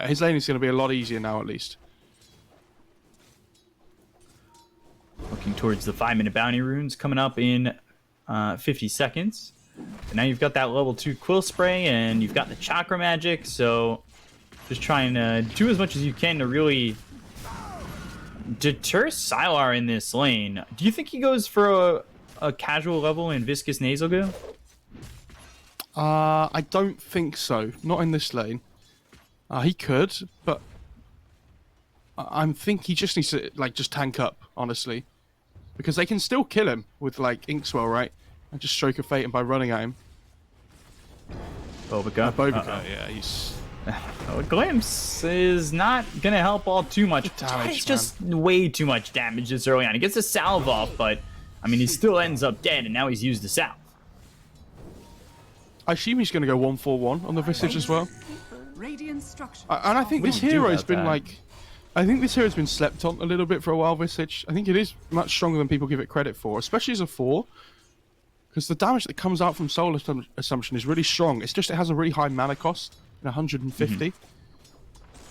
his lane is going to be a lot easier now, at least. Looking towards the 5-minute bounty runes coming up in 50 seconds. And now you've got that level 2 quill spray and you've got the chakra magic, so just trying to do as much as you can to really deter Sylar in this lane. Do you think he goes for a casual level in Viscous Nasal Goo? I don't think so. Not in this lane. He could, but I think he just needs to just tank up, honestly, because they can still kill him with Inkswell, right? And just stroke of fate him by running at him. Bobica. Yeah, he's. A glimpse is not gonna help all too much. It's just way too much damage this early on. He gets a salve off, but I mean, he still ends up dead, and now he's used the salve. I assume he's going to go 1-4-1 on the Visage as well. And I think this hero's been I think this hero's been slept on a little bit for a while, Visage. I think it is much stronger than people give it credit for, especially as a 4. Because the damage that comes out from Soul Assumption is really strong. It's just it has a really high mana cost, 150.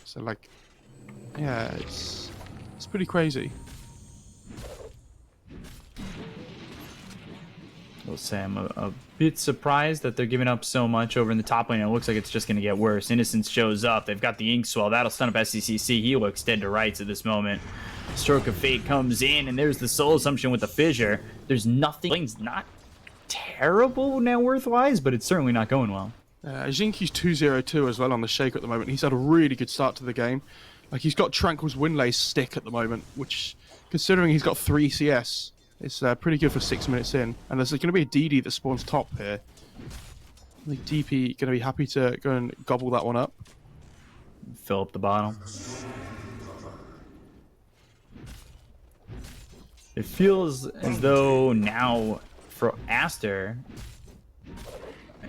So yeah, it's pretty crazy. I'll say I'm a bit surprised that they're giving up so much over in the top lane. It looks like it's just going to get worse. Innocence shows up. They've got the Inkswell. That'll stun up SCCC. He looks dead to rights at this moment. Stroke of Fate comes in, and there's the Soul Assumption with the Fissure. There's nothing. Lane's not terrible net worth-wise, but it's certainly not going well. Jinky's 2-0-2 as well on the Shake at the moment. He's had a really good start to the game. He's got Tranquil's Windlay stick at the moment, which, considering he's got 3 CS, it's pretty good for 6 minutes in. And there's going to be a DD that spawns top here. I think DP going to be happy to go and gobble that one up. Fill up the bottle. It feels as though now for Aster,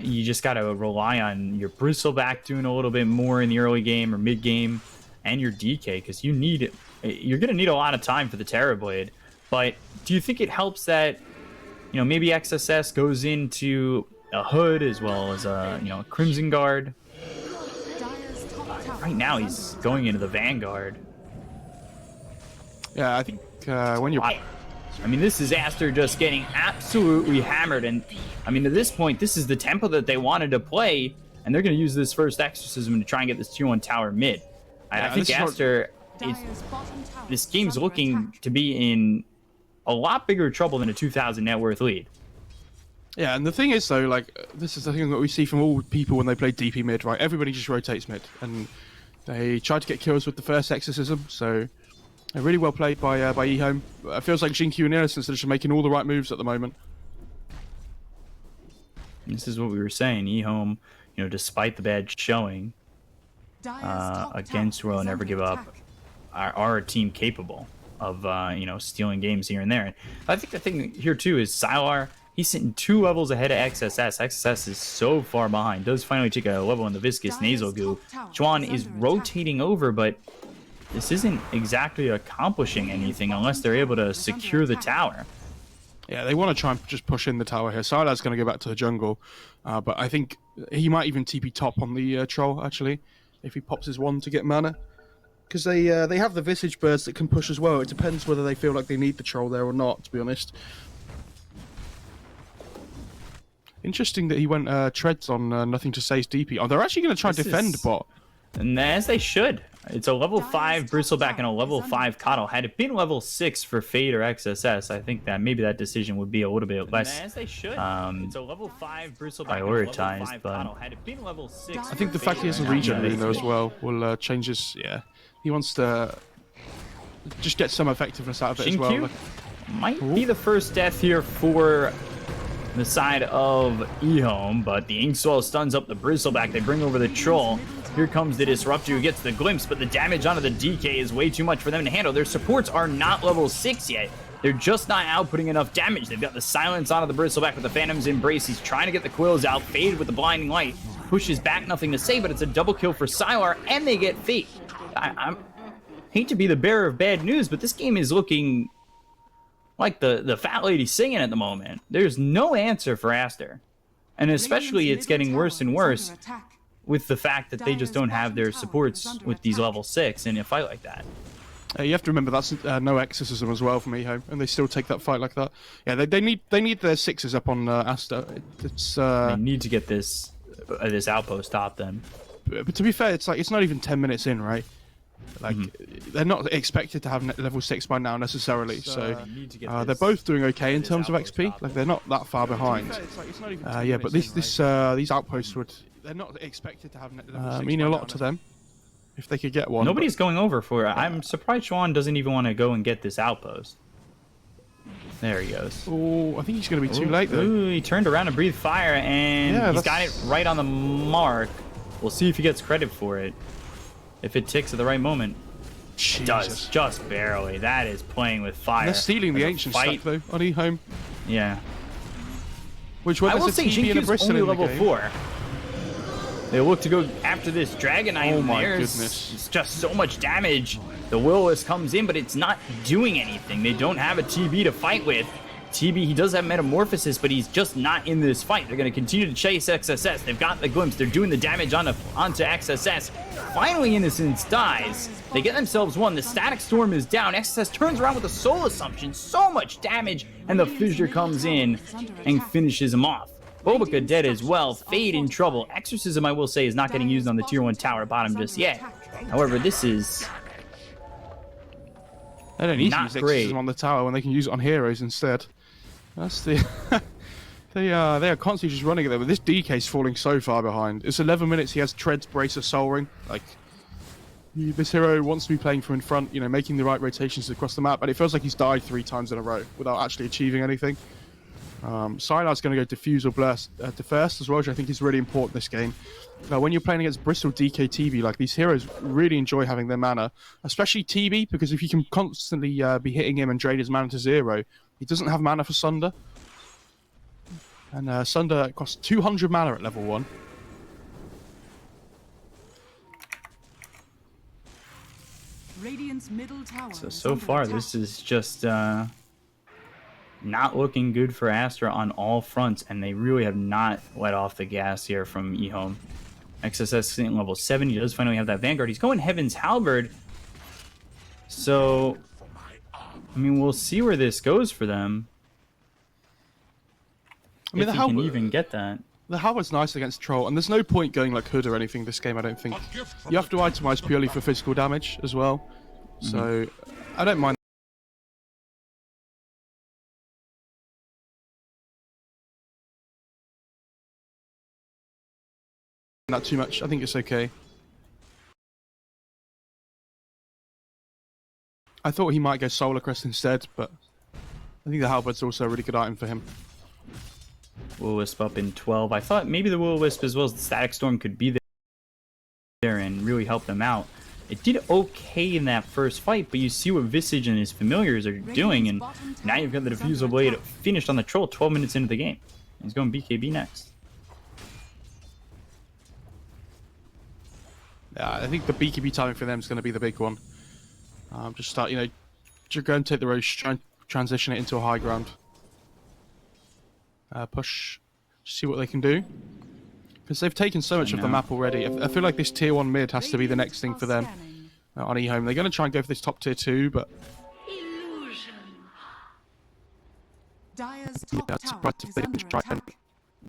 you just got to rely on your Bristleback doing a little bit more in the early game or mid game, and your DK, because you're going to need a lot of time for the Terrorblade. But do you think it helps that, maybe XSS goes into a Hood as well as a Crimson Guard? Right now he's going into the Vanguard. Yeah, I think when you're... I mean, this is Aster just getting absolutely hammered, and I mean, at this point, this is the tempo that they wanted to play, and they're going to use this first exorcism to try and get this tier 1 tower mid. I think Aster this game's looking to be in a lot bigger trouble than a 2,000 net worth lead. Yeah, and the thing is, though, this is the thing that we see from all people when they play DP mid, right? Everybody just rotates mid, and they tried to get kills with the first exorcism, so really well played by eHome. It feels like Jinky and Innocence are just making all the right moves at the moment. This is what we were saying. eHome, despite the bad showing against Royal Never Give Up, are a team capable of stealing games here and there. And I think the thing here too is Sylar. He's sitting 2 levels ahead of XSS. XSS is so far behind. Does finally take a level in the Viscous Nasal Goo. Juan is rotating over, but this isn't exactly accomplishing anything unless they're able to secure the tower. Yeah, they want to try and just push in the tower here. Sylar's going to go back to the jungle, but I think he might even TP top on the troll, actually, if he pops his wand to get mana. Because they have the Visage Birds that can push as well. It depends whether they feel like they need the troll there or not, to be honest. Interesting that he went treads on Nothing to Say's DP. Oh, they're actually going to try and defend bot. And as they should. It's a level 5 Bristleback and a level 5 Coddle. Had it been level 6 for Fade or XSS, I think that maybe that decision would be a little bit less it's a level 5 Bristleback prioritized. But had it been level 6 I think the fact he has a regen rune though as well will change his... Yeah, he wants to just get some effectiveness out of it as well. Might be the first death here for the side of eHome, but the Inkswell stuns up the Bristleback. They bring over the Troll. Here comes the Disruptor who gets the glimpse, but the damage onto the DK is way too much for them to handle. Their supports are not level 6 yet. They're just not outputting enough damage. They've got the silence onto the Bristleback with the Phantom's Embrace. He's trying to get the Quills out. Fade with the Blinding Light. Pushes back, Nothing to Say, but it's a double kill for Sylar, and they get Fate. I hate to be the bearer of bad news, but this game is looking like the fat lady singing at the moment. There's no answer for Aster. And especially it's getting worse and worse with the fact that they just don't have their supports with these level 6 in a fight like that. You have to remember that's no exorcism as well from EHO, and they still take that fight like that. Yeah, they need their 6s up on Asta. It's they need to get this outpost stopped then. But to be fair, it's not even 10 minutes in, right? Like they're not expected to have level 6 by now necessarily, so they're both doing okay in terms of XP. Like they're not that far behind. Yeah, but these outposts they're not expected to have level 6 mean a lot to them. If they could get one. Nobody's going over for it. I'm surprised Chuan doesn't even want to go and get this outpost. There he goes. Oh, I think he's going to be too late though. Ooh, he turned around and breathed fire, and he's got it right on the mark. We'll see if he gets credit for it. If it ticks at the right moment. Jesus. It does, just barely. That is playing with fire. They're stealing the ancient stack though on eHome. Yeah. Which one? I will say Jinku's only level 4. They look to go after this Dragon Knight. Oh my goodness. It's just so much damage. The Will-O-Wisp comes in, but it's not doing anything. They don't have a TB to fight with. TB, he does have Metamorphosis, but he's just not in this fight. They're going to continue to chase XSS. They've got the glimpse. They're doing the damage onto XSS. Finally, Innocence dies. They get themselves one. The Static Storm is down. XSS turns around with a Soul Assumption. So much damage, and the Fissure comes in and finishes him off. Bobica dead as well. Fade in trouble. Exorcism, I will say, is not getting used on the tier 1 tower bottom just yet. However, this is they don't need to not use great. Exorcism on the tower when they can use it on heroes instead. That's the they are constantly just running it there, but this DK's falling so far behind. It's 11 minutes. He has Tread's Brace of Soul Ring. Like this hero wants to be playing from in front, you know, making the right rotations across the map, and it feels like he's died 3 times in a row without actually achieving anything. Sylar's going to go Diffuse or Blast to first as well, which I think is really important this game. When you're playing against Bristol, DK, TB, like these heroes really enjoy having their mana, especially TB, because if you can constantly be hitting him and drain his mana to 0, he doesn't have mana for Sunder. And Sunder costs 200 mana at level 1. Radiant's middle tower so far, this is just not looking good for Astra on all fronts, and they really have not let off the gas here from eHome. XSS sitting level 7. He does finally have that Vanguard. He's going Heaven's Halberd. So, I mean, we'll see where this goes for them. I mean, if he can even get that. The Halberd's nice against Troll, and there's no point going like Hood or anything this game, I don't think. You have to itemize purely for physical damage as well. So, I don't mind. Not too much. I think it's okay. I thought he might go Solar Crest instead, but I think the Halberd's also a really good item for him. Will-O-Wisp up in 12. I thought maybe the Will-O-Wisp as well as the Static Storm could be there and really help them out. It did okay in that first fight, but you see what Visage and his familiars are doing, and now you've got the Diffusal Blade finished on the Troll 12 minutes into the game. He's going BKB next. Yeah, I think the BKB timing for them is going to be the big one. Just start, you know, just go and take the Roche, try and transition it into a high ground. Push, see what they can do. Because they've taken so much of the map already. I feel like this tier 1 mid has to be the next thing for them on eHome. They're going to try and go for this top tier 2, but Dire's yeah, top it's tower surprised if is they under just try and attack.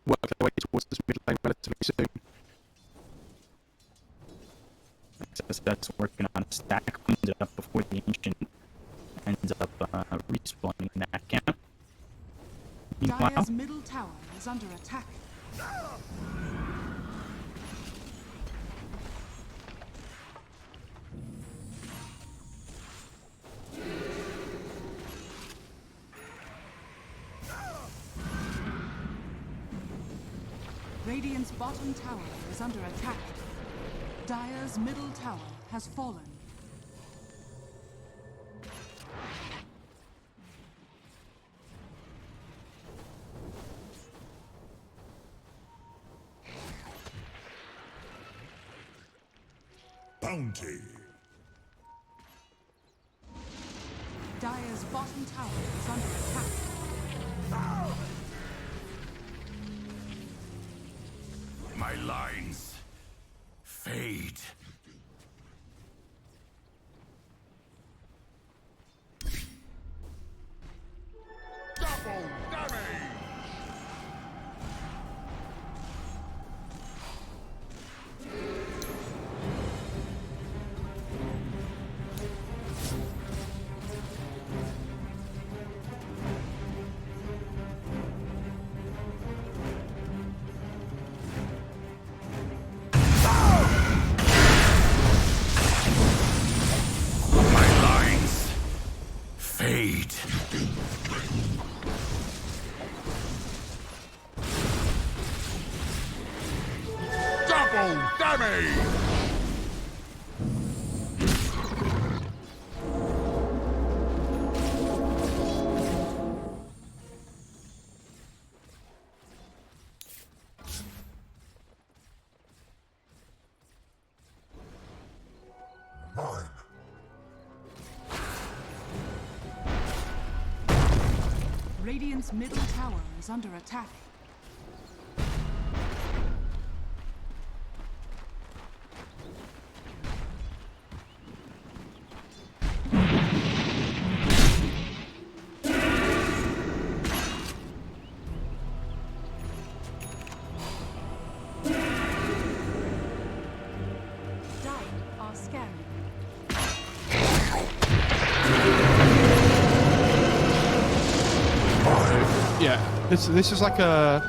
work their way towards this mid lane relatively soon. That's working on a stack, cleans it up before the Ancient ends up respawning in that camp. Meanwhile, Dire's middle tower is under attack. Radiant's bottom tower is under attack. Dire's middle tower has fallen. Bounty. Dire's bottom tower is under attack. My lines Fate. Double damage. Fate. Double damage! Mine. Radiant's middle tower is under attack. Dying are scanning. Yeah, this is like a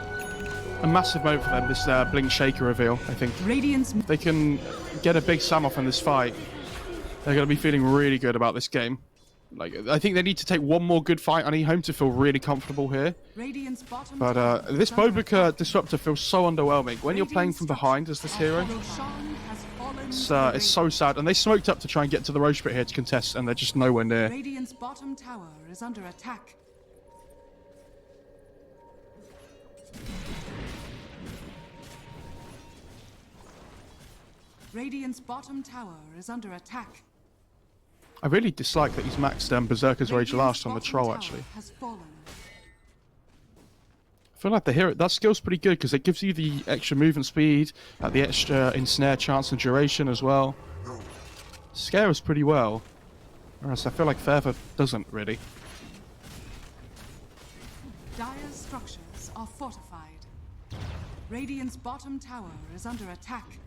massive moment for them, this Blink Shaker reveal, I think. Radiant's If they can get a big Sam off in this fight, they're going to be feeling really good about this game. Like, I think they need to take one more good fight on eHome to feel really comfortable here. Radiant's bottom But tower this is under Bobica attack. Disruptor feels so underwhelming. When you're playing from behind as this hero, Roshan has fallen it's so sad. And they smoked up to try and get to the Roche pit here to contest, and they're just nowhere near. Radiant's bottom tower is under attack. Radiant's bottom tower is under attack. I really dislike that he's maxed Berserker's Rage last on the Radiant's Troll, bottom actually. tower has fallen. I feel like the hero, that skill's pretty good because it gives you the extra movement speed, the extra ensnare chance and duration as well. Scare us pretty well, whereas I feel like Fervor doesn't really. Dire's structures are fortified. Radiant's bottom tower is under attack.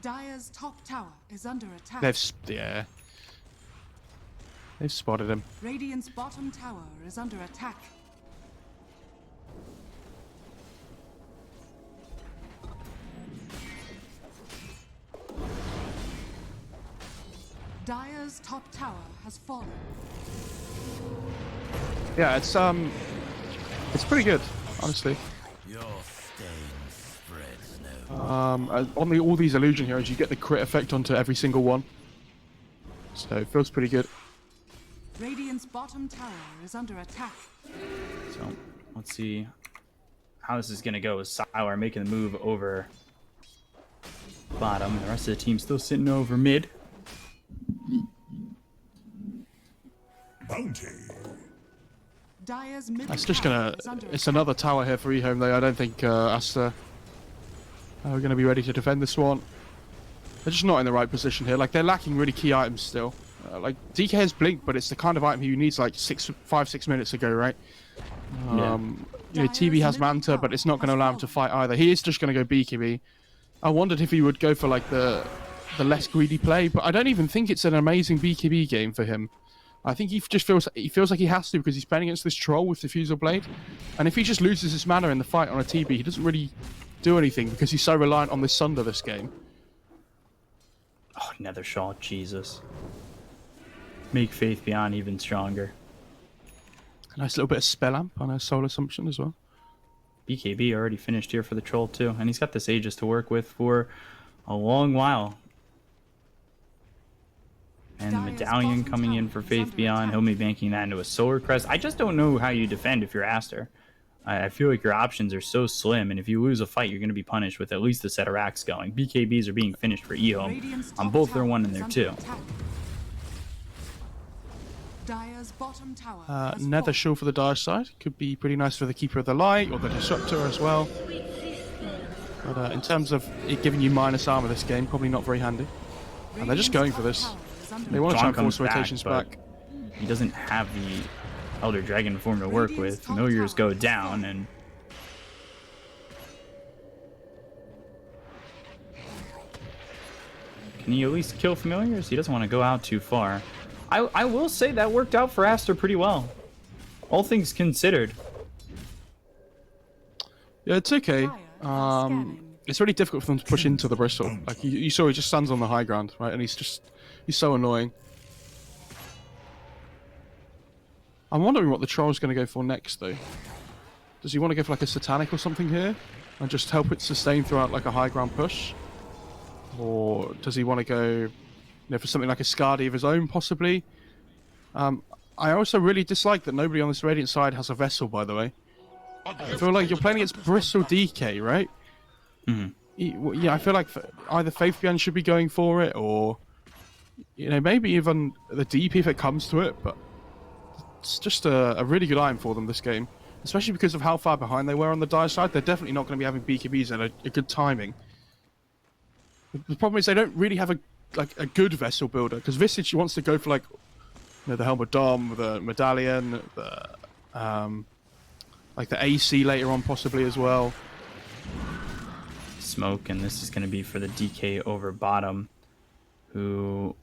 Dire's top tower is under attack. They've spotted him. Radiant's bottom tower is under attack. Dire's top tower has fallen. Yeah, it's pretty good, honestly. Your stain spreads no. On all these illusion heroes, you get the crit effect onto every single one, so it feels pretty good. Radiant's bottom tower is under attack. So let's see how this is gonna go. With Sylar making the move over bottom, and the rest of the team still sitting over mid. Bounty. Dire's middle It's just tower gonna. is under It's attack. another tower here for eHome though. I don't think Asta are gonna be ready to defend this one. They're just not in the right position here. Like, they're lacking really key items still. Like, DK has Blink, but it's the kind of item he needs like 5-6 minutes ago, right? You know, TB has Manta, but it's not going to allow him to fight either. He is just going to go BKB. I wondered if he would go for like the less greedy play, but I don't even think it's an amazing BKB game for him. I think he just feels like he has to because he's playing against this troll with Diffusal Blade, and if he just loses his mana in the fight on a TB, he doesn't really do anything because he's so reliant on this Sunder this game. Oh, Nether Shaw, Jesus. Make Faith Beyond even stronger. A nice little bit of Spell Amp on a Soul Assumption as well. BKB already finished here for the troll too, and he's got this Aegis to work with for a long while. And the Dire's medallion bottom coming in tower for is Faith under Beyond, attack. he'll be banking that into a Solar Crest. I just don't know how you defend if you're Aster. I feel like your options are so slim, and if you lose a fight, you're going to be punished with at least a set of racks going. BKBs are being finished for eHome Radiant's on top both their tower 1 and is their under 2. attack. Dire's Dire's bottom tower has Nether fallen. Shield for the Dire side could be pretty nice for the Keeper of the Light or the Disruptor as well. But in terms of it giving you minus armor this game, probably not very handy. And they're just going for this. They want to try and force rotations back. He doesn't have the Elder Dragon form to work with. Familiars go down, and can he at least kill Familiars? He doesn't want to go out too far. I will say that worked out for Aster pretty well, all things considered. Yeah, it's okay. It's really difficult for them to push into the Bristle. Like you saw, he just stands on the high ground, right? And he's so annoying. I'm wondering what the Troll's going to go for next, though. Does he want to go for like a Satanic or something here, and just help it sustain throughout like a high ground push, or does he want to go, for something like a Skadi of his own, possibly? I also really dislike that nobody on this Radiant side has a Vessel, by the way. I feel like you're playing against Bristle DK, right? Yeah, I feel like either Faithbian should be going for it, or maybe even the DP if it comes to it. But it's just a really good item for them this game, especially because of how far behind they were on the Dire side. They're definitely not going to be having BKBs and a good timing. The problem is they don't really have a good Vessel builder, because Visage wants to go for like the Helm of Dom, the Medallion, the like the AC later on possibly as well. Smoke, and this is going to be for the DK over bottom, who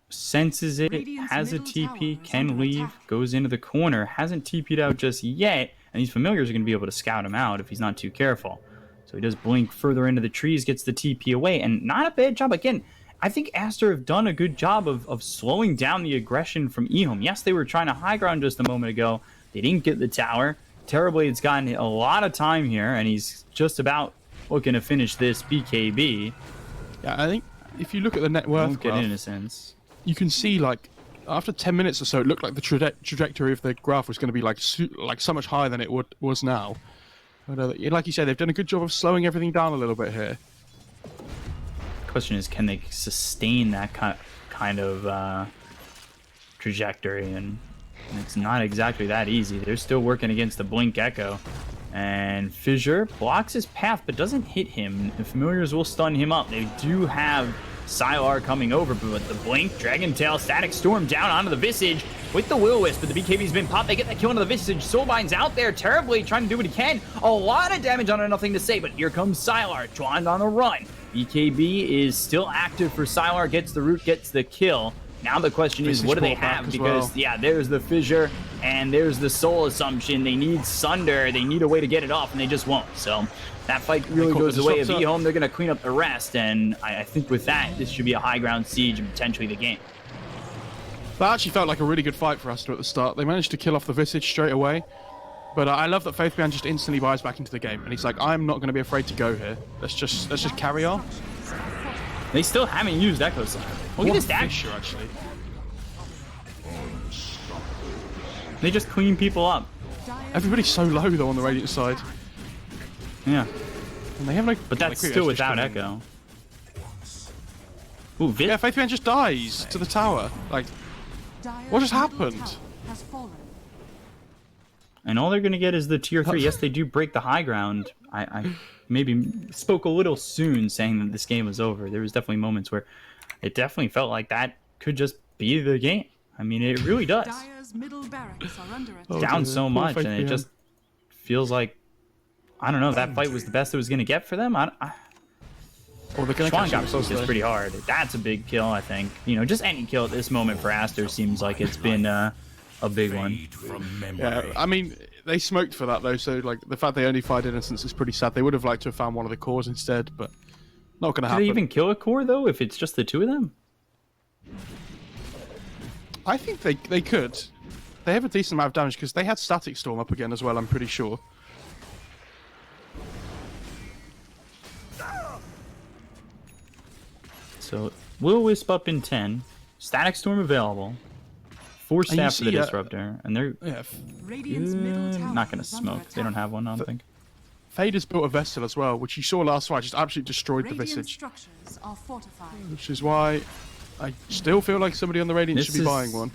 senses it, has a TP, can leave, goes into the corner, hasn't TP'd out just yet, and these Familiars are going to be able to scout him out if he's not too careful. So he does blink further into the trees, gets the TP away, and not a bad job. Again, I think Aster have done a good job of slowing down the aggression from Ehome. Yes, they were trying to high ground just a moment ago. They didn't get the tower. Terrorblade's gotten a lot of time here, and he's just about looking to finish this BKB. Yeah, I think if you look at the net worth graph, innocence, you can see like after 10 minutes or so, it looked like the trajectory of the graph was going to be like so much higher than it was now. But, like you said, they've done a good job of slowing everything down a little bit here. Question is, can they sustain that kind of trajectory? And it's not exactly that easy. They're still working against the Blink Echo. And Fissure blocks his path, but doesn't hit him. The Familiars will stun him up. They do have Sylar coming over, but the Blink, Dragon Tail, Static Storm down onto the Visage with the Will-O-Wisp, but the BKB's been popped. They get that kill onto the Visage. Soulbind's out there terribly, trying to do what he can. A lot of damage on a nothing to say, but here comes Sylar, Tron on the run. BKB is still active for Sylar, gets the root, gets the kill. Now the question is, what do they have? Because, yeah, there's the Fissure, and there's the Soul Assumption. They need Sunder. They need a way to get it off, and they just won't. So that fight really goes the way of Ehome. They're going to clean up the rest, and I think with that, this should be a high ground siege and potentially the game. That actually felt like a really good fight for Aster at the start. They managed to kill off the Visage straight away. But I love that Faithbian just instantly buys back into the game, and he's like, I'm not going to be afraid to go here. Let's just carry on. They still haven't used Echo Slam. Look at this dash. Fissure, actually. They just clean people up. Everybody's so low though on the Radiant side. Yeah. And they have no. But that's still without Echo. Ooh, yeah, Faithbian just dies to the tower. Like, what just happened? And all they're going to get is the tier 3. Yes, they do break the high ground. I maybe spoke a little soon saying that this game was over. There was definitely moments where it definitely felt like that could just be the game. I mean, it really does. Down so much, and it just feels like, I don't know, that fight was the best it was going to get for them. Oh, they're going to catch him. It's pretty hard. That's a big kill, I think. Just any kill at this moment for Aster seems like it's been a big one. Yeah, I mean, they smoked for that though, so like the fact they only fired Innocence is pretty sad. They would have liked to have found one of the cores instead, but not going to happen. Do they even kill a core though if it's just the two of them? I think they could. They have a decent amount of damage because they had Static Storm up again as well, I'm pretty sure. So, Will-O-Wisp up in 10, Static Storm available, 4 staff for the Disruptor, and they're not going to smoke. They don't have one, I don't think. Fade has built a Vestal as well, which you saw last fight, just absolutely destroyed the Visage. Which is why I still feel like somebody on the Radiant should be buying one.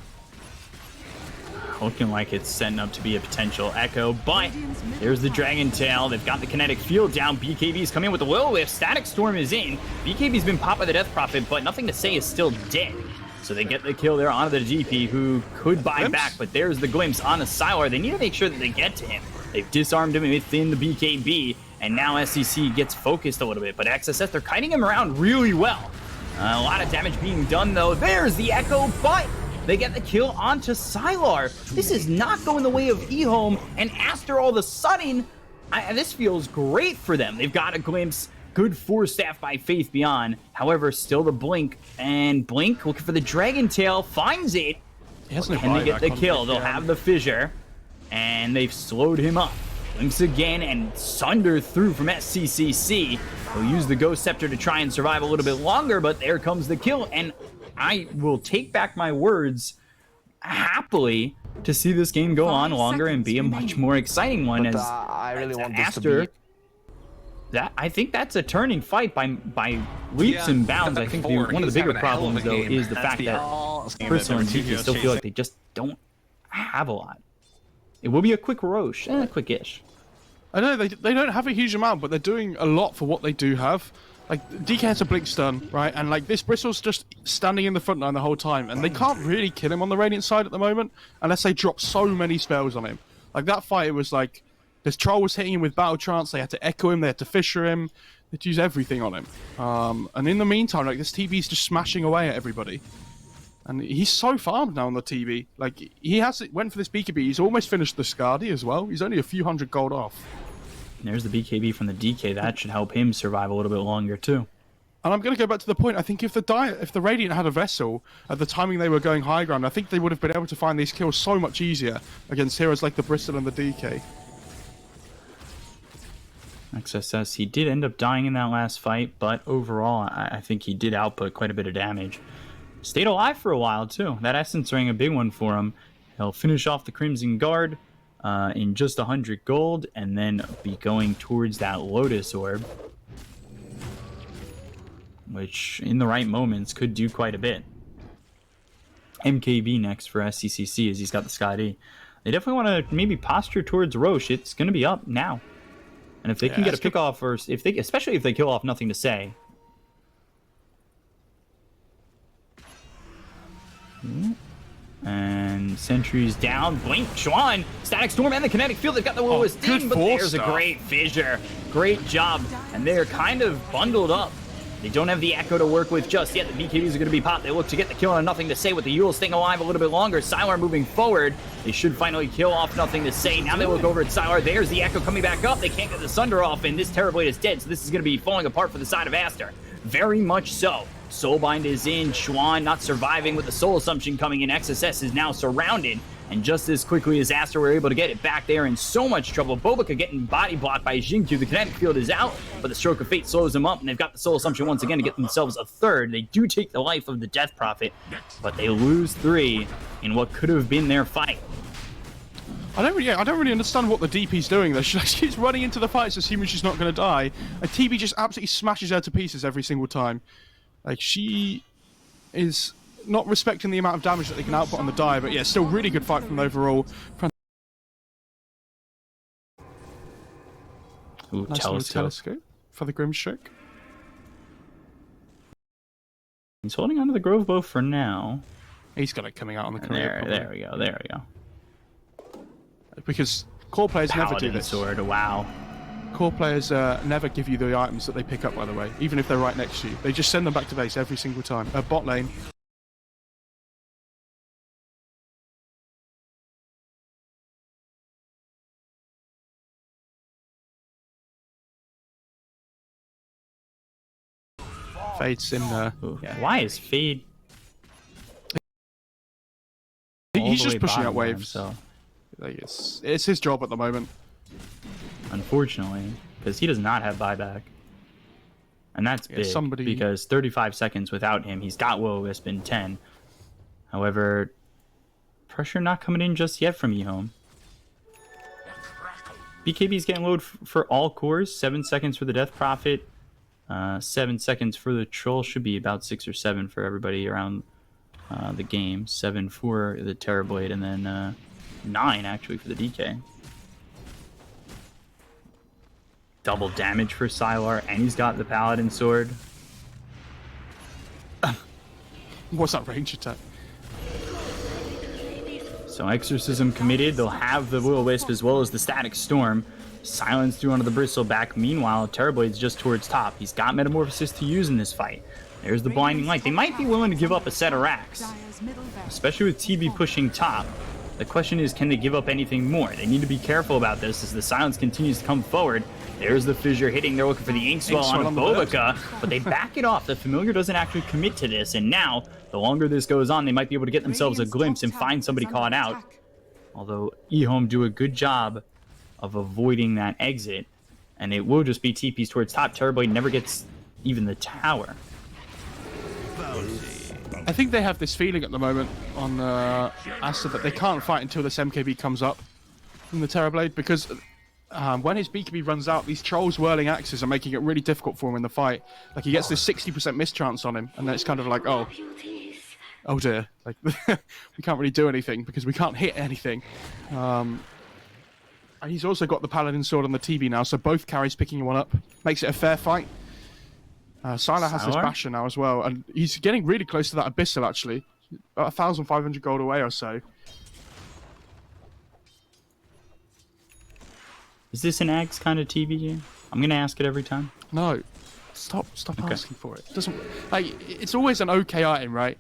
looking like it's setting up to be a potential echo, but there's the Dragon Tail. They've got the kinetic field down. BKB's coming in with the Will-O-Wisp. Static Storm is in. BKB's been popped by the Death Prophet, but Nothing to Say is still dead. So they get the kill there onto the DP, who could buy back, but there's the glimpse on the Sylar. They need to make sure that they get to him. They've disarmed him within the BKB, and now SCC gets focused a little bit, but XSS, they're kiting him around really well. A lot of damage being done, though. There's the Echo, but they get the kill onto Sylar. This is not going the way of eHome, and Aster all of a sudden, this feels great for them. They've got a glimpse. Good Force Staff by Faith Beyond. However, still the Blink, and Blink looking for the Dragon Tail, finds it. Can they get the kill? They'll have the Fissure, and they've slowed him up. Glimpse again, and Sunder through from SCCC. They'll use the Ghost Scepter to try and survive a little bit longer, but there comes the kill, and I will take back my words happily to see this game go on longer and be a much more exciting one. But, I really want this Aster, to be... I think that's a turning fight by leaps and bounds. I think one of the bigger problems, though, is the fact that Crystal and TK still feel like they just don't have a lot. It will be a quick Roche, quick-ish. I know they don't have a huge amount, but they're doing a lot for what they do have. Like, DK has a Blink Stun, right? And, like, this Bristle's just standing in the front line the whole time, and they can't really kill him on the Radiant side at the moment, unless they drop so many spells on him. Like, that fight, it was like, this Troll was hitting him with Battle Trance, they had to echo him, they had to Fissure him, they had to use everything on him. And in the meantime, like, this TV's just smashing away at everybody. And he's so farmed now on the TV. Like, went for this BKB, he's almost finished the Skadi as well. He's only a few hundred gold off. There's the BKB from the DK. That should help him survive a little bit longer, too. And I'm going to go back to the point. I think if the Radiant had a Vessel at the timing they were going high ground, I think they would have been able to find these kills so much easier against heroes like the Bristol and the DK. XSS, he did end up dying in that last fight, but overall, I think he did output quite a bit of damage. Stayed alive for a while, too. That Essence Ring, a big one for him. He'll finish off the Crimson Guard in just 100 gold, and then be going towards that Lotus Orb, which in the right moments could do quite a bit. MKB next for SCCC as he's got the Skadi. They definitely want to maybe posture towards Roche. It's going to be up now. And if they can get a pick off, or especially if they kill off Nothing to Say. And Sentry's down. Blink, Chuan, Static Storm, and the Kinetic Field. They've got the Will-O-Wisp in, but there's a great Fissure. Great job. And they're kind of bundled up. They don't have the Echo to work with just yet. The BKBs are going to be popped. They look to get the kill on Nothing to Say with the Yule staying alive a little bit longer. Sylar moving forward. They should finally kill off Nothing to Say. Now they look over at Sylar. There's the Echo coming back up. They can't get the Sunder off, and this Terrorblade is dead, so this is going to be falling apart for the side of Aster. Very much so. Soulbind is in. Chuan not surviving with the Soul Assumption coming in. XSS is now surrounded. And just as quickly as Aster were able to get it back, they are in so much trouble. Bobica getting body blocked by Xingqiu. The Kinetic Field is out, but the Stroke of Fate slows them up, and they've got the Soul Assumption once again to get themselves a third. They do take the life of the Death Prophet, but they lose 3 in what could have been their fight. I don't really understand what the DP's doing though. She's running into the fights assuming she's not going to die. And TB just absolutely smashes her to pieces every single time. Like, she is not respecting the amount of damage that they can output on the die, but yeah, still really good fight from the overall. Ooh, nice telescope for the Grimstroke. He's holding onto the Grove Bow for now. He's got it coming out on the career. There we go. Because core players Paladin never do this. Sword, wow. Core players never give you the items that they pick up, by the way, even if they're right next to you. They just send them back to base every single time. Bot lane. Fade's in there. Yeah. Why is Fade? He's just pushing out waves. So like, it's his job at the moment. Unfortunately, because he does not have buyback. And that's big, because 35 seconds without him, he's got Will-O-Wisp in 10. However, pressure not coming in just yet from eHome. BKB's getting load for all cores, 7 seconds for the Death Prophet, 7 seconds for the Troll, should be about 6 or 7 for everybody around the game, 7 for the Terrorblade, and then 9 actually for the DK. Double damage for Sylar, and he's got the Paladin Sword. What's that range attack? So Exorcism committed. They'll have the Will-O-Wisp as well as the Static Storm. Silence through onto the Bristleback. Meanwhile, Terrorblade's just towards top. He's got Metamorphosis to use in this fight. There's the Blinding Light. They might be willing to give up a set of racks, especially with TB pushing top. The question is, can they give up anything more? They need to be careful about this as the Silence continues to come forward. There's the Fissure hitting. They're looking for the Inkswell on Bobica, but they back it off. The Familiar doesn't actually commit to this, and now, the longer this goes on, they might be able to get themselves a glimpse and find somebody caught out. Although eHome do a good job of avoiding that exit, and it will just be TPs towards top. Terrorblade never gets even the tower. I think they have this feeling at the moment on Asta that they can't fight until this MKB comes up from the Terrorblade, because when his BKB runs out, these Trolls whirling axes are making it really difficult for him in the fight. Like, he gets this 60% mischance on him, and then it's kind of like, oh dear, like we can't really do anything because we can't hit anything. And he's also got the Paladin Sword on the TB now, so both carries picking one up makes it a fair fight. Sylar has this Basher now as well, and he's getting really close to that Abyssal actually, about 1,500 gold away or so. Is this an Axe kind of TB? I'm gonna ask it every time. No, stop asking for it. It doesn't, like, it's always an okay item, right?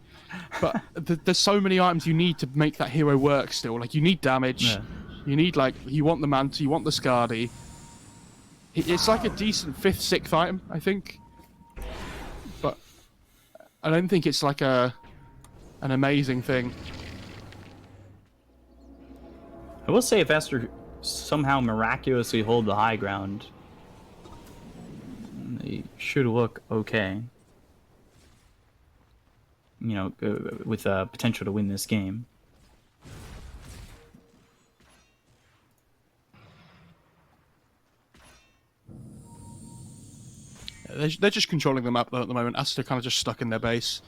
But there's so many items you need to make that hero work still. Like, you need damage, you need, like, you want the Manta, you want the Skadi. It's like a decent 5th, 6th item, I think. But I don't think it's like an amazing thing. I will say, if Esther somehow miraculously hold the high ground, they should look okay. You know, with potential to win this game. They're just controlling the map though at the moment. Asta kind of just stuck in their base.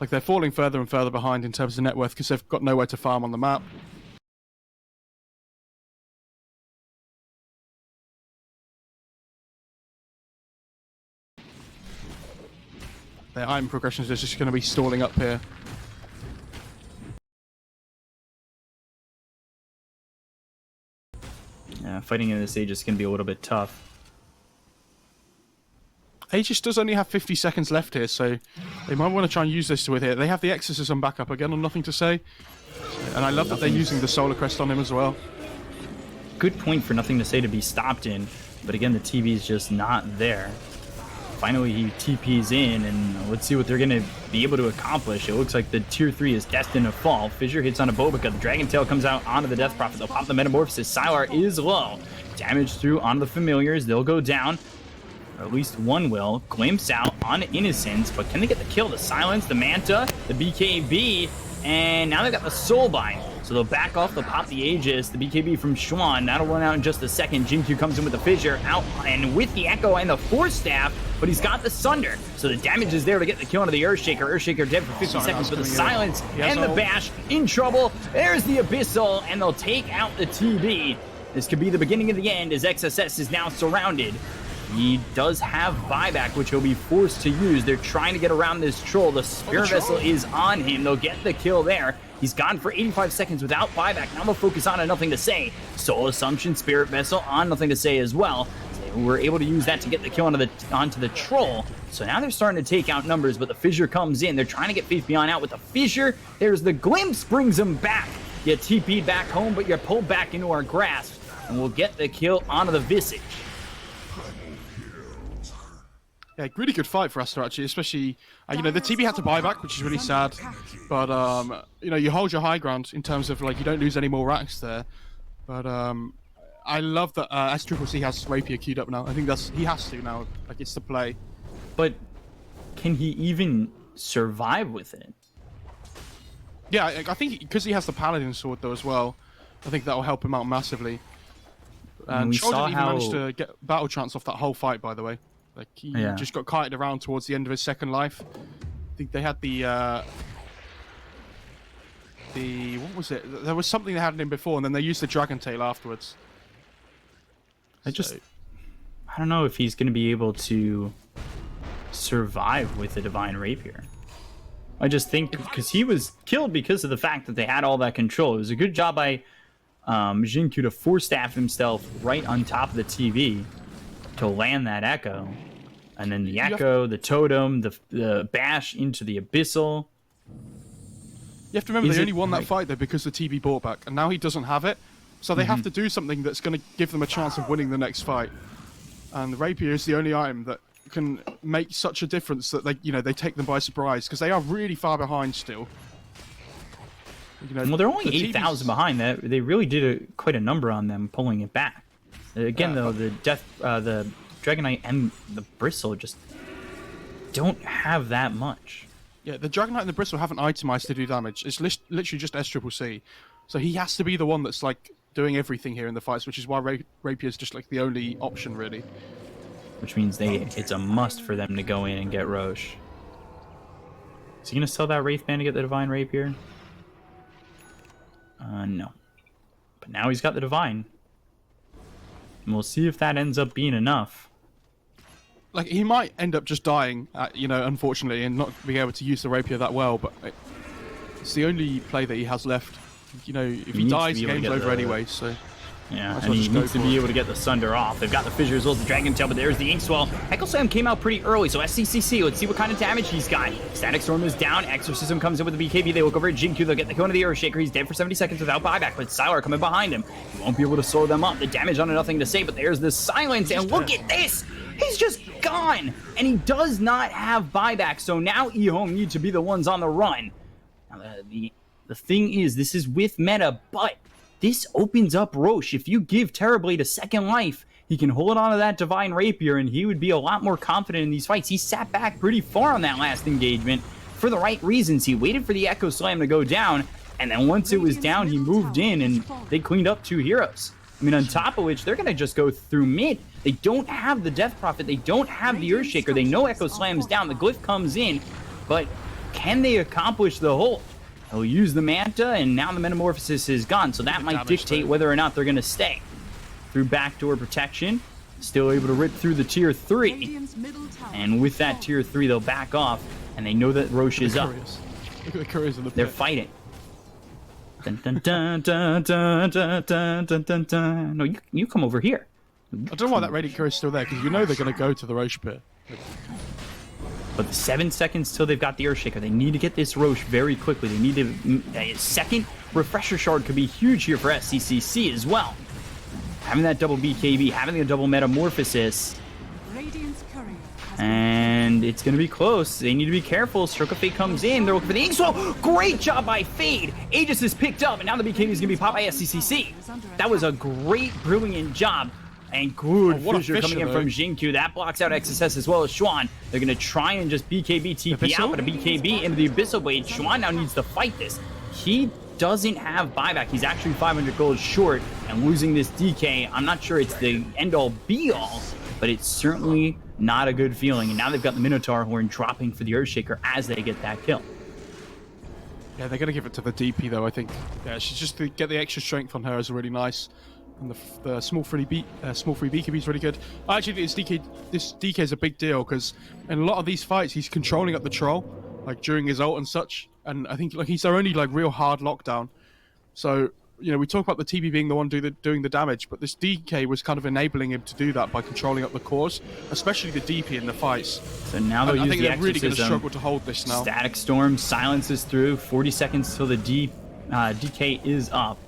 Like, they're falling further and further behind in terms of net worth because they've got nowhere to farm on the map. Their item progressions are just going to be stalling up here. Yeah, fighting in this Aegis is going to be a little bit tough. Aegis does only have 50 seconds left here, so they might want to try and use this with it. They have the Exorcism back up again on Nothing to Say. And I love that they're using the Solar Crest on him as well. Good point for Nothing to Say to be stopped in, but again, the TB is just not there. Finally, he TPs in, and let's see what they're going to be able to accomplish. It looks like the tier 3 is destined to fall. Fissure hits on a Bobica. The Dragon Tail comes out onto the Death Prophet. They'll pop the Metamorphosis. Sylar is low. Damage through onto the Familiars. They'll go down. Or at least one will. Glimpse out on Innocence, but can they get the kill? The Silence, the Manta, the BKB, and now they've got the Soulbind. So they'll back off, they'll pop the Aegis, the BKB from Schwann. That'll run out in just a second. Jinkyu comes in with the Fissure, out and with the Echo and the Force Staff, but he's got the Sunder. So the damage is there to get the kill onto the Earthshaker. Earthshaker dead for 50 seconds, but the Silence and the Bash in trouble. There's the Abyssal, and they'll take out the TB. This could be the beginning of the end as XSS is now surrounded. He does have buyback, which he'll be forced to use. They're trying to get around this Troll. The Spirit Vessel is on him. They'll get the kill there. He's gone for 85 seconds without buyback. Now they'll focus on Nothing to Say. Soul Assumption, Spirit Vessel on Nothing to Say as well. So they were able to use that to get the kill onto the Troll. So now they're starting to take out numbers, but the Fissure comes in. They're trying to get Faith Beyond out with the Fissure. There's the Glimpse, brings them back. You TP'd back home, but you're pulled back into our grasp. And we'll get the kill onto the Visage. Yeah, really good fight for Asta actually, especially, you know, the TB had to buy back, which is really sad, but, you know, you hold your high ground in terms of, like, you don't lose any more racks there, but, I love that, SCCC has Rapier queued up now. I think he has to now, like, it's the play. But can he even survive with it? Yeah, I think because he has the Paladin Sword, though, as well, I think that will help him out massively. And we didn't even manage to get Battle Trance off that whole fight, by the way. Like, he just got kited around towards the end of his second life. I think they had the the... What was it? There was something they had in before, and then they used the Dragon Tail afterwards. I don't know if he's going to be able to survive with the Divine Rapier. I just think because he was killed because of the fact that they had all that control. It was a good job by Jinkyu to force staff himself right on top of the TV to land that Echo. And then the Echo, the Totem, the Bash into the Abyssal. You have to remember, they only won that fight, though, because the TV brought back. And now he doesn't have it. So they have to do something that's going to give them a chance of winning the next fight. And the Rapier is the only item that can make such a difference that they take them by surprise, because they are really far behind still. Well, they're only 8,000 behind. That they really did quite a number on them pulling it back. Again, though, the Dragon Knight and the Bristle just don't have that much. Yeah, the Dragon Knight and the Bristle haven't itemized to do damage. It's literally just SCCC. So he has to be the one that's like doing everything here in the fights, which is why Rapier is just like the only option, really. Which means it's a must for them to go in and get Roche. Is he going to sell that Wraith Band to get the Divine Rapier? No. But now he's got the Divine. And we'll see if that ends up being enough. Like, he might end up just dying, unfortunately, and not being able to use the Rapier that well, but it's the only play that he has left. If he dies, the game's over anyway, so... Yeah, and he needs to be able to get the Sunder off. They've got the Fissure as well as the Dragon Tail, but there's the Inkswell. Echo Slam came out pretty early, so SCCC, let's see what kind of damage he's got. Static Storm is down. Exorcism comes in with the BKB. They look over at Jinkyu. They'll get the kill into the Earthshaker. He's dead for 70 seconds without buyback, but Sylar coming behind him. He won't be able to slow them up. The damage on nothing to say, but there's the silence, and look at this! He's just gone! And he does not have buyback, so now eHome need to be the ones on the run. Now, the thing is, this is with meta, but this opens up Roche. If you give Terrorblade a second life, he can hold on to that Divine Rapier, and he would be a lot more confident in these fights. He sat back pretty far on that last engagement for the right reasons. He waited for the Echo Slam to go down, and then once it was down, he moved in, and they cleaned up 2 heroes. I mean, on top of which, they're going to just go through mid. They don't have the Death Prophet. They don't have the Earthshaker. They know Echo Slam's down. The Glyph comes in, but can they accomplish the hold? He'll use the Manta, and now the Metamorphosis is gone, so that might dictate whether or not they're going to stay. Through backdoor protection, still able to rip through the tier 3. And with that tier 3, they'll back off, and they know that Roche is up. Look at the couriers in the pit. They're fighting. Dun, dun, dun, dun, dun, dun, dun, dun, dun, dun. No, you come over here. I don't know why that Radiant Courier's still there, because they're going to go to the Roche pit. But the 7 seconds till they've got the Earthshaker. They need to get this Roche very quickly. They need to... A second Refresher Shard could be huge here for SCCC as well. Having that double BKB, having the double Metamorphosis. And it's going to be close. They need to be careful. Stroke of Fate comes in. They're looking for the Inkswell. Great job by Fade. Aegis is picked up, and now the BKB is going to be popped by SCCC. That was a great, brilliant job. And good Fissure coming in from Jinkyu. That blocks out XSS as well as Xuan. They're going to try and just BKB TP out, but a BKB into the Abyssal Blade. Xuan now needs to fight this. He doesn't have buyback. He's actually 500 gold short, and losing this DK, I'm not sure it's the end-all be-all, but it's certainly not a good feeling. And now they've got the Minotaur Horn dropping for the Earthshaker as they get that kill. Yeah, they're going to give it to the DP, though, I think. Yeah, she's just to get the extra strength on her is really nice. And the small free BKB is really good. I actually think this DK is a big deal, because in a lot of these fights, he's controlling up the troll, like during his ult and such. And I think he's their only real hard lockdown. So, we talk about the TB being the one doing the damage, but this DK was kind of enabling him to do that by controlling up the cores, especially the DP in the fights. So now they'll use the I think they're really going to Exorcism. struggle to hold this now. Static Storm silences through. 40 seconds till the DK is up.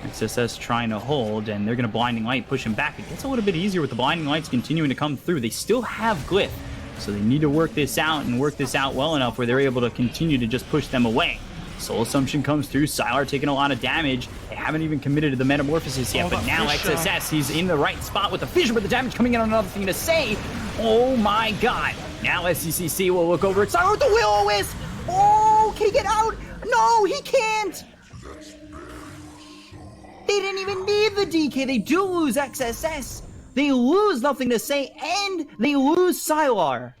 XSS trying to hold, and they're going to Blinding Light push him back. It gets a little bit easier with the Blinding Lights continuing to come through. They still have Glyph, so they need to work this out and work this out well enough where they're able to continue to just push them away. Soul Assumption comes through. Sylar taking a lot of damage. They haven't even committed to the Metamorphosis yet, but now XSS, he's in the right spot with the Fissure, but the damage coming in on another thing to say. Oh my god. Now SCCC will look over at Sylar with the Will-O-Wisp. Oh, can he get out? No, he can't. They didn't even need the DK. They do lose XSS. They lose nothing to say, and they lose Sylar.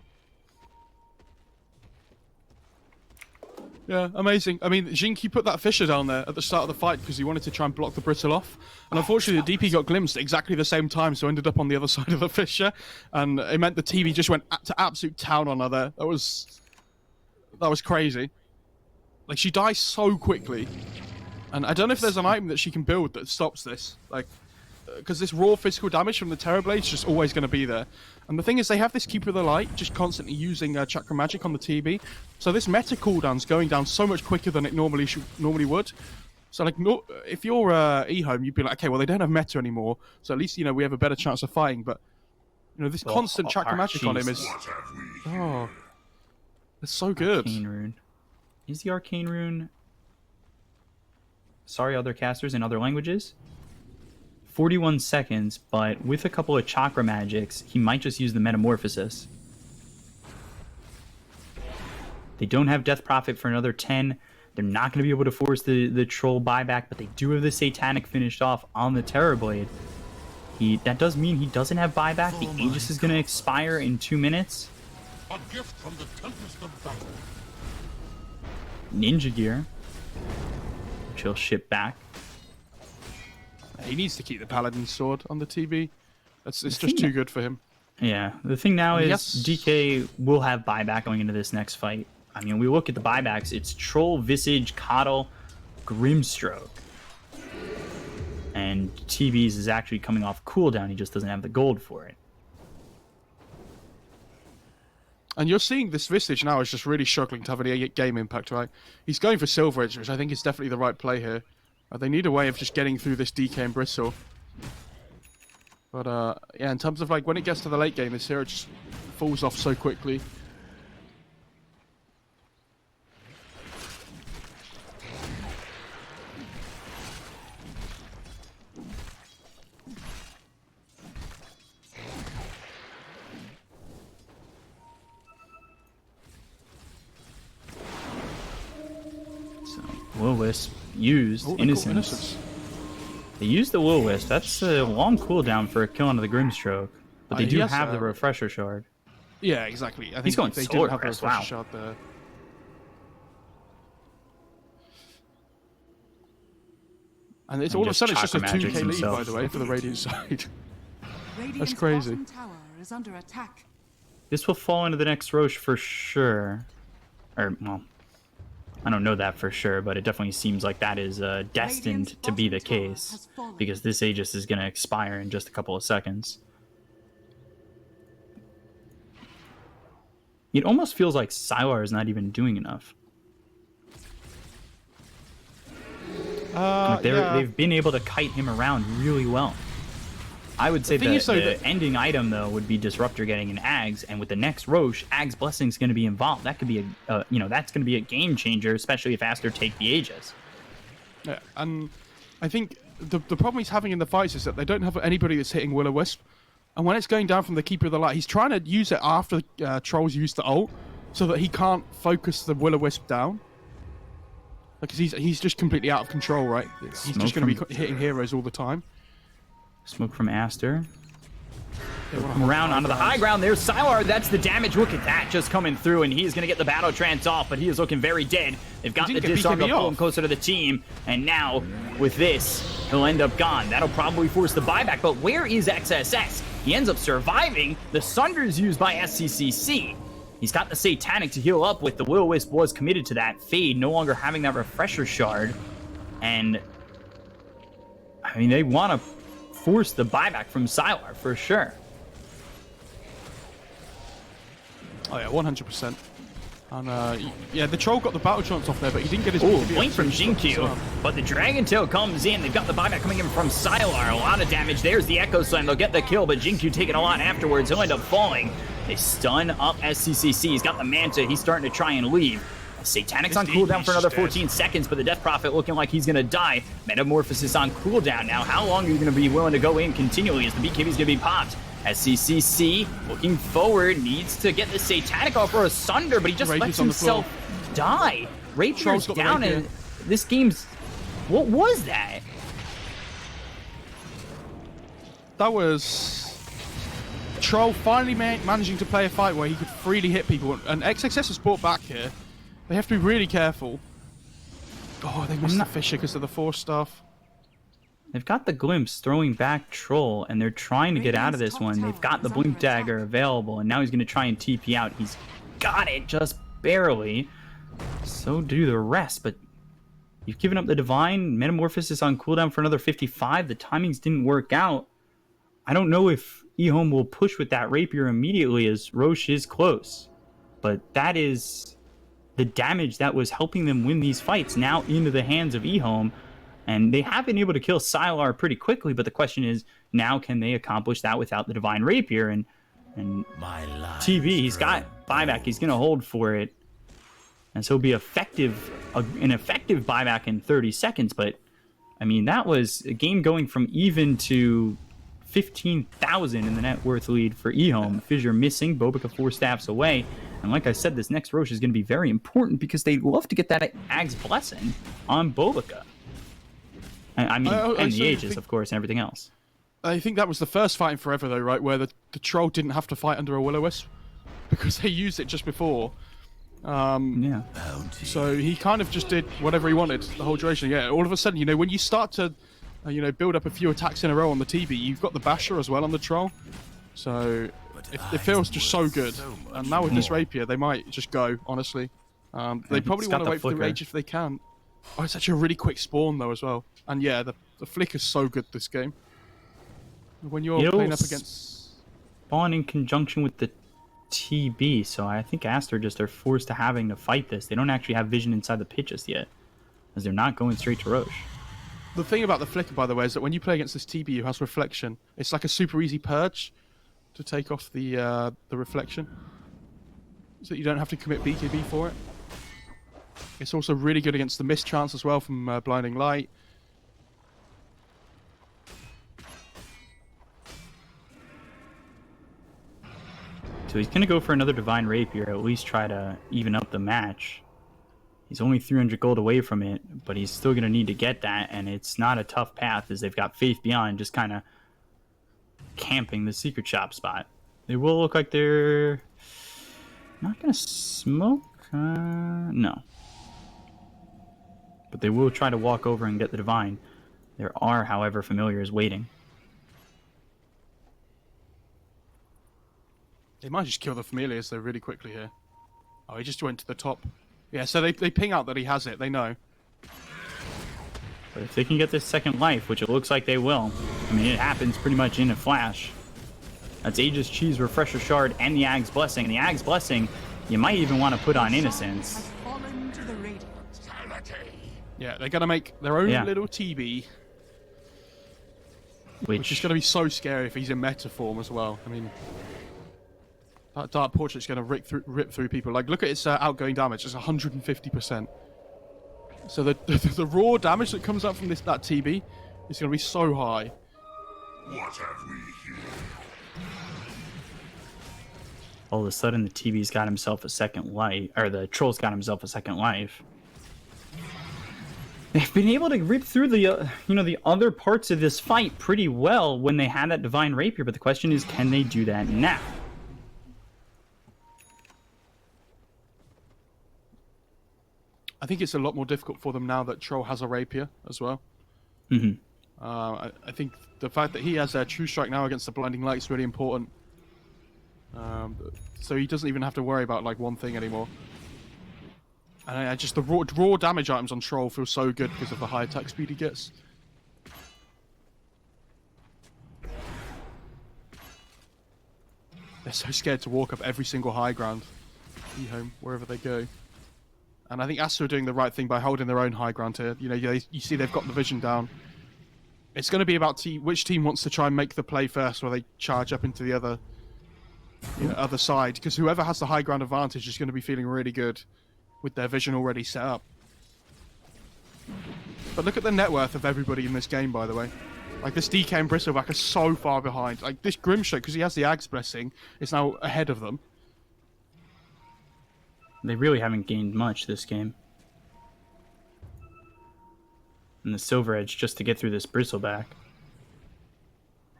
Yeah, amazing. I mean, Jinky put that Fisher down there at the start of the fight because he wanted to try and block the Brittle off. And unfortunately, the DP got glimpsed at exactly the same time, so ended up on the other side of the Fisher. And it meant the TV just went to absolute town on her there. That was crazy. Like, she dies so quickly. And I don't know if there's an item that she can build that stops this. Like, because this raw physical damage from the Terrorblade is just always going to be there. And the thing is, they have this Keeper of the Light just constantly using Chakra Magic on the TB. So this meta cooldown's going down so much quicker than it normally would. So like, if you're E-Home, you'd be like, okay, well, they don't have meta anymore, so at least, you know, we have a better chance of fighting. But, you know, this constant Chakra Magic on him is... Oh, it's so good. Arcane Rune. Is the Arcane Rune... Sorry, other casters in other languages? 41 seconds, but with a couple of Chakra Magics, he might just use the Metamorphosis. They don't have Death Prophet for another 10. They're not going to be able to force the Troll buyback, but they do have the Satanic finished off on the Terrorblade. That does mean he doesn't have buyback. The Aegis is going to expire in 2 minutes. A gift from the tempest of battle. Ninja Gear, which he'll ship back. He needs to keep the Paladin Sword on the TB. It's just too good for him. Yeah, the thing now is Yes. DK will have buyback going into this next fight. I mean, we look at the buybacks. It's Troll, Visage, Coddle, Grimstroke. And TB's is actually coming off cooldown. He just doesn't have the gold for it. And you're seeing this Visage now is just really struggling to have any game impact, right? He's going for Silver Edge, which I think is definitely the right play here. They need a way of just getting through this DK and Bristle. But, yeah, in terms of, like, when it gets to the late game, this hero just falls off so quickly. So, Will-Wisp used Innocence. They used the Will-Wisp. That's a long cooldown for a kill onto the Grimstroke. But they do have the Refresher Shard. Yeah, exactly. I think He's going they Solar didn't have the Crest, Refresher wow. Shard there. And it's all of a sudden it's just a Chakra 2k Magics lead, himself. by the way, for the Radiant side. Radiant's crazy. bottom tower is under attack. This will fall into the next Roche for sure. Or, well, I don't know that for sure, but it definitely seems like that is destined to be the case. Because this Aegis is going to expire in just a couple of seconds. It almost feels like Sylar is not even doing enough. Like they've been able to kite him around really well. I would say the ending item, though, would be Disruptor getting an Ags, and with the next Roche, Ags Blessing is going to be involved. That could be that's going to be a game changer, especially if Aster take the Aegis. Yeah, and I think the problem he's having in the fights is that they don't have anybody that's hitting Will-O-Wisp. And when it's going down from the Keeper of the Light, he's trying to use it after Trolls use the ult, so that he can't focus the Will-O-Wisp down. Because he's just completely out of control, right? He's just going to be hitting heroes all the time. Smoke from Aster. Come around onto the high ground. There's Sylar. That's the damage. Look at that just coming through, and he's going to get the battle trance off, but he is looking very dead. They've got the disarm to pull him closer to the team, and now with this, he'll end up gone. That'll probably force the buyback, but where is XSS? He ends up surviving. The Sunder is used by SCCC. He's got the Satanic to heal up with. The Will-O-Wisp was committed to that. Fade no longer having that Refresher Shard, and I mean, they want to force the buyback from Sylar for sure. Oh yeah, 100%. And yeah, the Troll got the battle chance off there, but he didn't get his... Blink from Jinkyu, but the Dragon Tail comes in. They've got the buyback coming in from Sylar. A lot of damage. There's the Echo Slam. They'll get the kill, but Jinkyu taking a lot afterwards. He'll end up falling. They stun up SCCC. He's got the Manta. He's starting to try and leave. Satanic's on cooldown for another 14 seconds, but the Death Prophet looking like he's going to die. Metamorphosis on cooldown now. How long are you going to be willing to go in continually as the BKB's going to be popped? SCCC looking forward, needs to get the Satanic off for a Sunder, but he just lets himself die. Rapier's down, and this game's... What was that? That was... Troll finally managing to play a fight where he could freely hit people, and XXS was brought back here. They have to be really careful. Oh, they missed the Fisher because of the Force stuff. They've got the Glimpse throwing back Troll, and they're trying to get out of this one. They've got the Blink Dagger available, and now he's going to try and TP out. He's got it just barely. So do the rest, but you've given up the Divine. Metamorphosis on cooldown for another 55. The timings didn't work out. I don't know if eHome will push with that Rapier immediately, as Roche is close. But that is the damage that was helping them win these fights now into the hands of eHome. And they have been able to kill Sylar pretty quickly, but the question is, now can they accomplish that without the Divine Rapier? And TV, he's got buyback. He's going to hold for it. And so it'll be an effective buyback in 30 seconds. But, I mean, that was a game going from even to 15,000 in the net worth lead for eHome. Fissure missing, Bobica 4 staffs away. And like I said, this next Roche is going to be very important because they love to get that Ag's Blessing on Bobica. I mean, and the Aegis, of course, and everything else. I think that was the first fight in forever, though, right? Where the Troll didn't have to fight under a Will-O-Wisp because they used it just before. Yeah. So he kind of just did whatever he wanted the whole duration. Yeah, all of a sudden, you know, when you start to, build up a few attacks in a row on the TV, you've got the Basher as well on the Troll. So it feels just so good. And now with this Rapier, they might just go, honestly. They probably want to wait for the Rage if they can. Oh, it's actually a really quick spawn, though, as well. And yeah, the flicker's so good this game. When you're playing up against... Spawn in conjunction with the TB, so I think Aster just are forced to having to fight this. They don't actually have vision inside the pit just yet, as they're not going straight to Roche. The thing about the flicker, by the way, is that when you play against this TB who has reflection, it's like a super easy purge to take off the reflection, so that you don't have to commit BKB for it. It's also really good against the miss chance as well from Blinding Light. So he's going to go for another Divine Rapier, at least try to even up the match. He's only 300 gold away from it, but he's still going to need to get that, and it's not a tough path as they've got Faith Beyond just kind of camping the Secret Shop spot. They will look like they're not going to smoke. No. But they will try to walk over and get the Divine. There are, however, Familiars waiting. They might just kill the Familiars, though, really quickly here. Oh, he just went to the top. Yeah, so they ping out that he has it. They know. But if they can get this second life, which it looks like they will, I mean, it happens pretty much in a flash. That's Aegis Cheese, Refresher Shard, and the Ag's Blessing. And the Ag's Blessing, you might even want to put on Innocence. Yeah, they're going to make their own little TB. Which is going to be so scary if he's in meta form as well. I mean, that Dark Portrait's going to rip through people. Like, look at its outgoing damage. It's 150%. So the raw damage that comes out from that TB is going to be so high. What have we here? All of a sudden, the TB's got himself a second life, or the Troll's got himself a second life. They've been able to rip through the, the other parts of this fight pretty well when they had that Divine Rapier, but the question is, can they do that now? I think it's a lot more difficult for them now that Troll has a Rapier as well. Mm-hmm. I think the fact that he has a True Strike now against the Blinding Light is really important. So he doesn't even have to worry about like one thing anymore. And just the raw damage items on Troll feel so good because of the high attack speed he gets. They're so scared to walk up every single high ground, eHome, wherever they go. And I think Aster are doing the right thing by holding their own high ground here. You see they've got the vision down. It's going to be about which team wants to try and make the play first, where they charge up into the other side. Because whoever has the high ground advantage is going to be feeling really good with their vision already set up. But look at the net worth of everybody in this game, by the way. Like, this DK and Bristleback are so far behind. Like, this Grimstroke, because he has the Ag's Blessing, is now ahead of them. They really haven't gained much this game. And the Silver Edge just to get through this Bristleback.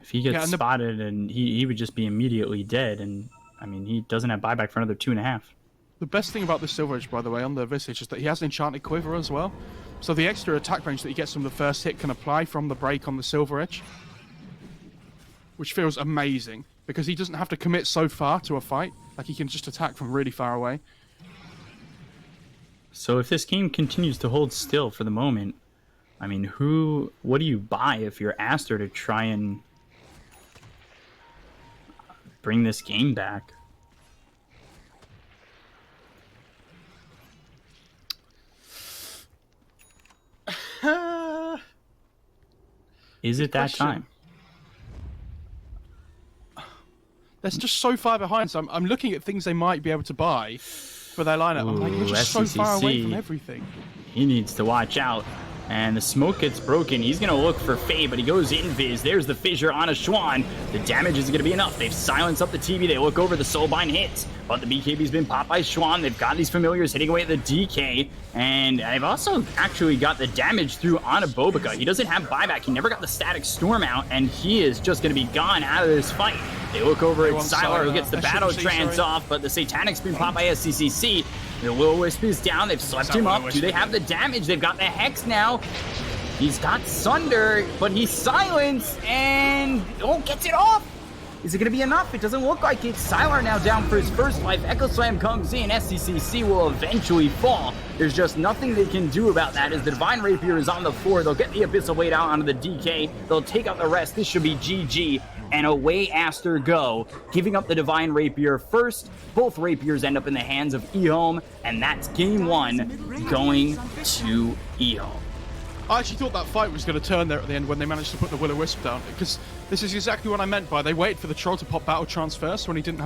If he gets spotted, and he would just be immediately dead. And, I mean, he doesn't have buyback for another 2.5. The best thing about the Silver Edge, by the way, on the Visage is that he has an enchanted quiver as well. So the extra attack range that he gets from the first hit can apply from the break on the Silver Edge. Which feels amazing, because he doesn't have to commit so far to a fight. Like, he can just attack from really far away. So if this game continues to hold still for the moment, I mean, what do you buy if you're Aster to try and bring this game back? Is it that time? They're just so far behind, so I'm looking at things they might be able to buy for their lineup. I'm like, you're just so far away from everything. He needs to watch out. And the smoke gets broken. He's going to look for Faye, but he goes invis. There's the fissure on a Schwann. The damage isn't going to be enough. They've silenced up the TV. They look over. The Soulbind hits, but the BKB's been popped by Schwann. They've got these familiars hitting away at the DK, and I've also actually got the damage through on a Bobica. He doesn't have buyback. He never got the static storm out, and he is just going to be gone out of this fight. They look over at Sylar, who gets the battle trance off, but the Satanic's been popped by SCCC. The Will-O-Wisp is down. They've slept him up. Do they have the damage? They've got the Hex now. He's got Sunder, but he's silenced, and gets it off. Is it going to be enough? It doesn't look like it. Sylar now down for his first life. Echo Slam comes in. SCCC will eventually fall. There's just nothing they can do about that as the Divine Rapier is on the floor. They'll get the Abyssal Blade out onto the DK. They'll take out the rest. This should be GG. And away Aster go, giving up the Divine Rapier first. Both Rapiers end up in the hands of Ehome, and that's game one going to Ehome. I actually thought that fight was going to turn there at the end when they managed to put the Will-O-Wisp down, because this is exactly what I meant by they waited for the troll to pop battle trance first when he didn't have